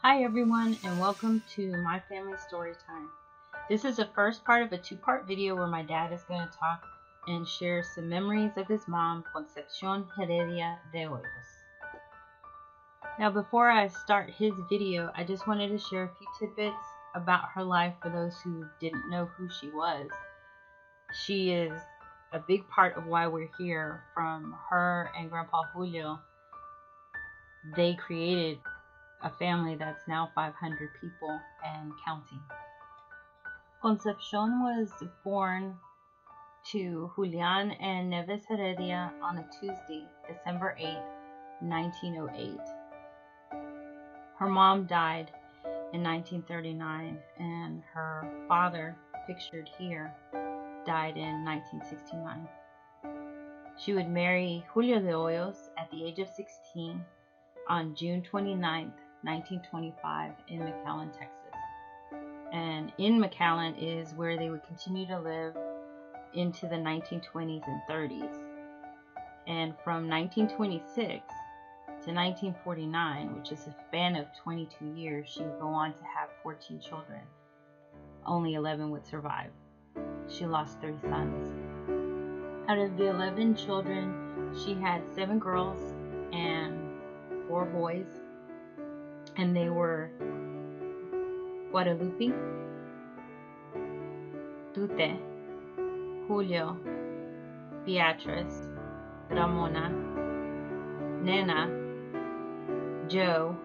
Hi everyone, and welcome to my family story time. This is the first part of a two-part video where my dad is going to talk and share some memories of his mom, Concepción de Hoyos. Now before I start his video, I just wanted to share a few tidbits about her life for those who didn't know who she was. She is a big part of why we're here. From her and Grandpa Julio, they created a family that's now 500 people and counting. Concepcion was born to Julian and Neves Heredia on a Tuesday, December 8, 1908. Her mom died in 1939, and her father, pictured here, died in 1969. She would marry Julio de Hoyos at the age of 16 on June 29th, 1925 in McAllen, Texas. And in McAllen is where they would continue to live into the 1920s and 30s. And from 1926 to 1949, which is a span of 22 years, she would go on to have 14 children. Only 11 would survive. She lost 3 sons. Out of the 11 children, she had 7 girls and 4 boys. And they were Guadalupe, Tute, Julio, Beatrice, Ramona, Nena, Joe,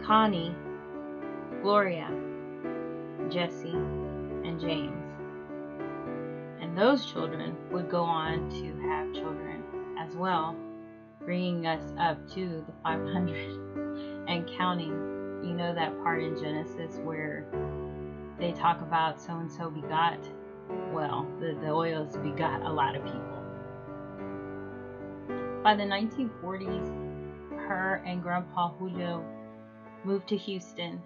Connie, Gloria, Jesse, and James. And those children would go on to have children as well, bringing us up to the 500 and counting. You know that part in Genesis where they talk about so-and-so begot? Well, the Hoyos begot a lot of people. By the 1940s, her and Grandpa Julio moved to Houston,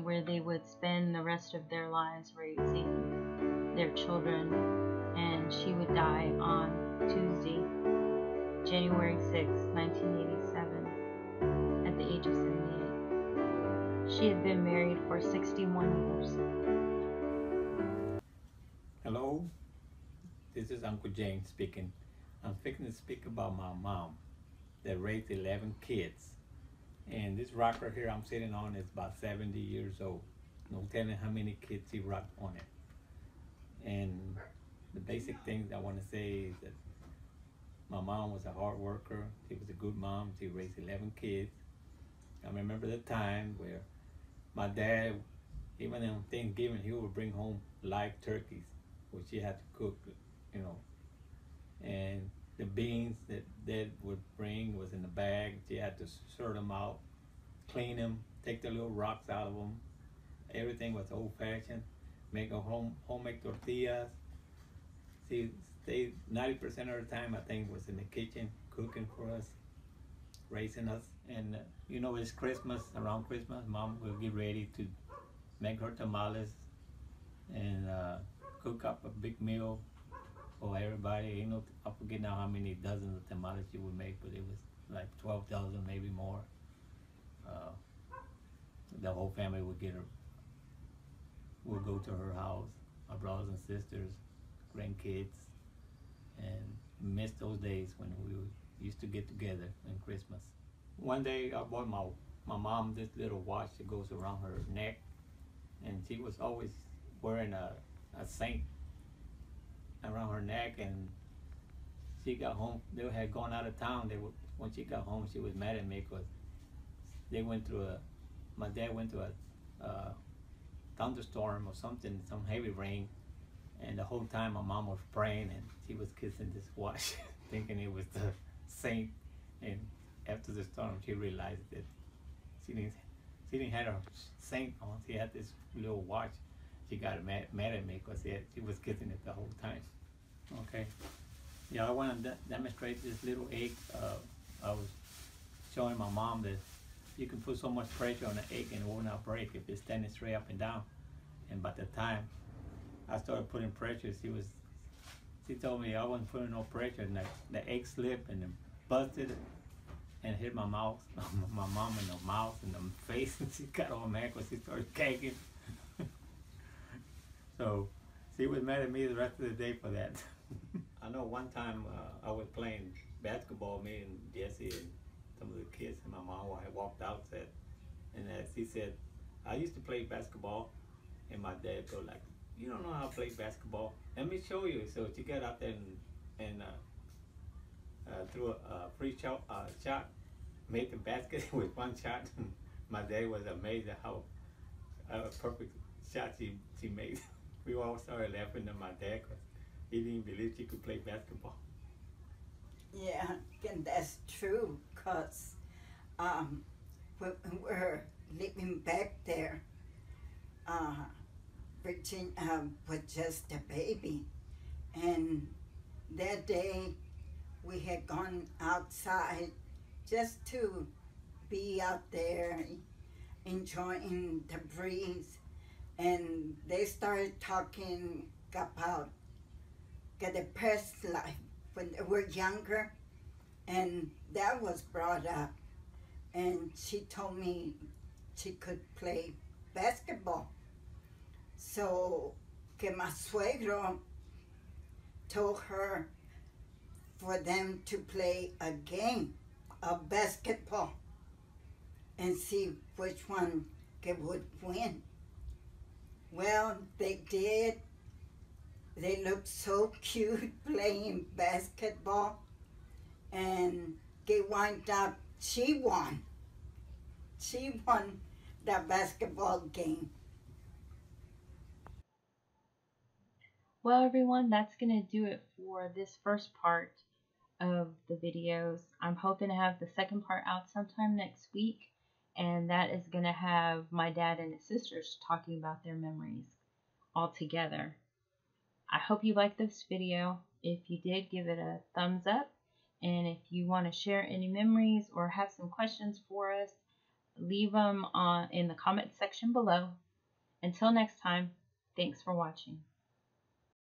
where they would spend the rest of their lives raising their children, and she would die on Tuesday, January 6, 1987, at the age of 78. She had been married for 61 years. Hello, this is Uncle James speaking. I'm speaking to speak about my mom that raised 11 kids. And this rocker here I'm sitting on is about 70 years old. No telling how many kids he rocked on it. And the basic things I want to say is that my mom was a hard worker. She was a good mom. She raised 11 kids. I remember the time where my dad, even on Thanksgiving, he would bring home live turkeys, which she had to cook, you know. And the beans that Dad would bring was in the bag. She had to sort them out, clean them, take the little rocks out of them. Everything was old-fashioned. Make a homemade tortillas. She stayed 90% of the time, I think, was in the kitchen cooking for us, raising us. And you know, it's Christmas. Around Christmas, Mom will get ready to make her tamales and cook up a big meal for everybody. You know, I forget now how many dozens of tamales she would make, but it was like 12 dozen, maybe more. The whole family would go to her house, our brothers and sisters, grandkids, and miss those days when we used to get together in Christmas. One day I bought my mom this little watch that goes around her neck, and she was always wearing a saint around her neck. And she got home, they had gone out of town. When she got home, she was mad at me because my dad went through a thunderstorm or something, some heavy rain, and the whole time my mom was praying and she was kissing this watch thinking it was the saint. And after the storm, she realized that she didn't have her saint on. She had this little watch. She got mad at me because she was kissing it the whole time. Okay. Yeah, I want to demonstrate this little egg. I was showing my mom that you can put so much pressure on the egg and it will not break if it's standing straight up and down. And by the time I started putting pressure, she told me I wasn't putting no pressure, and the egg slipped and it busted. and hit my mouth, my mom in the mouth and the face, and she got all mad because she started gagging. So she was mad at me the rest of the day for that. I know one time I was playing basketball, me and Jesse and some of the kids, and my mom had walked out and she said, I used to play basketball, and my dad go like, you don't know how to play basketball? Let me show you. So she got out there and threw a free shot, made the basket with one shot. My dad was amazed at how perfect shot she made. We all started laughing at my dad because he didn't believe she could play basketball. Yeah, and that's true, because when we were living back there, Virginia was just a baby. And that day we had gone outside just to be out there enjoying the breeze. And they started talking about the past life when they were younger. And that was brought up. And she told me she could play basketball. So que my suegro told her for them to play a game of basketball and see which one would win. Well, they did. They looked so cute playing basketball, and they wind up, she won. She won the basketball game. Well, everyone, that's going to do it for this first part of the videos. I'm hoping to have the second part out sometime next week, and that is going to have my dad and his sisters talking about their memories all together. I hope you liked this video. If you did, give it a thumbs up, and if you want to share any memories or have some questions for us, leave them in the comment section below. Until next time, thanks for watching.